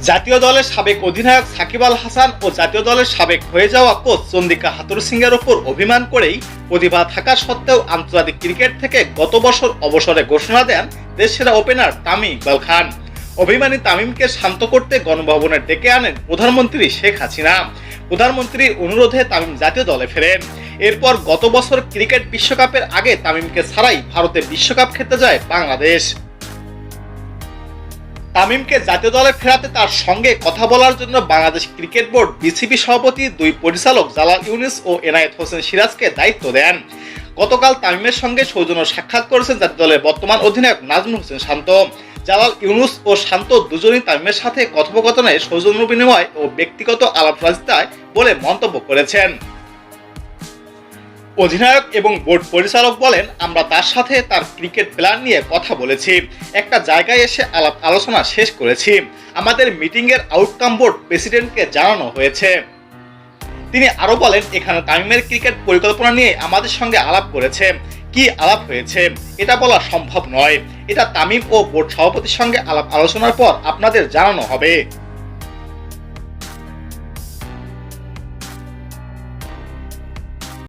জাতীয় দলের সাবেক অধিনায়ক সাকিব আল হাসান ও জাতীয় দলের সাবেক হয়ে যাওয়া কোচ চন্দিকা হাথুরুসিংহের ওপর অভিমান করেই প্রতিভা থাকা সত্ত্বেও আন্তর্জাতিক ক্রিকেট থেকে গত বছর অবসরে ঘোষণা দেন দেশসেরা ওপেনার তামিম ইকবাল খান। অভিমানী তামিমকে শান্ত করতে গণভবনে ডেকে আনেন প্রধানমন্ত্রী শেখ হাসিনা। প্রধানমন্ত্রীর অনুরোধে তামিম জাতীয় দলে ফেরেন। এরপর গত বছর ক্রিকেট বিশ্বকাপের আগে তামিমকে ছাড়াই ভারতে বিশ্বকাপ খেলতে যায় বাংলাদেশ। তামিমকে জাতীয় দলে ফেরাতে তার সঙ্গে কথা বলার জন্য বাংলাদেশ ক্রিকেট বোর্ড বিসিবি সভাপতি দুই পরিচালক জালাল ইউনুস ও এনায়েত হোসেন সিরাজকে দায়িত্ব দেন। গতকাল তামিমের সঙ্গে সৌজন্য সাক্ষাৎ করেছেন জাতীয় দলের বর্তমান অধিনায়ক নাজমুল হোসেন শান্ত। জালাল ইউনুস ও শান্ত দুজনই তামিমের সাথে কথোপকথনে সৌজন্য বিনিময় ও ব্যক্তিগত আলাপরাজিতায় বলে মন্তব্য করেছেন। অধিনায়ক এবং বোর্ড পরিচালক বলেন, আমরা তার সাথে তার ক্রিকেট প্ল্যান নিয়ে কথা বলেছি, একটা জায়গায় এসে আলাপ আলোচনা শেষ করেছি। আমাদের মিটিংয়ের আউটকাম বোর্ড প্রেসিডেন্টকে জানানো হয়েছে। তিনি আরো বলেন, এখানে তামিমের ক্রিকেট পরিকল্পনা নিয়ে আমাদের সঙ্গে আলাপ করেছে। কি আলাপ হয়েছে এটা বলা সম্ভব নয়, এটা তামিম ও বোর্ড সভাপতির সঙ্গে আলাপ আলোচনার পর আপনাদের জানানো হবে।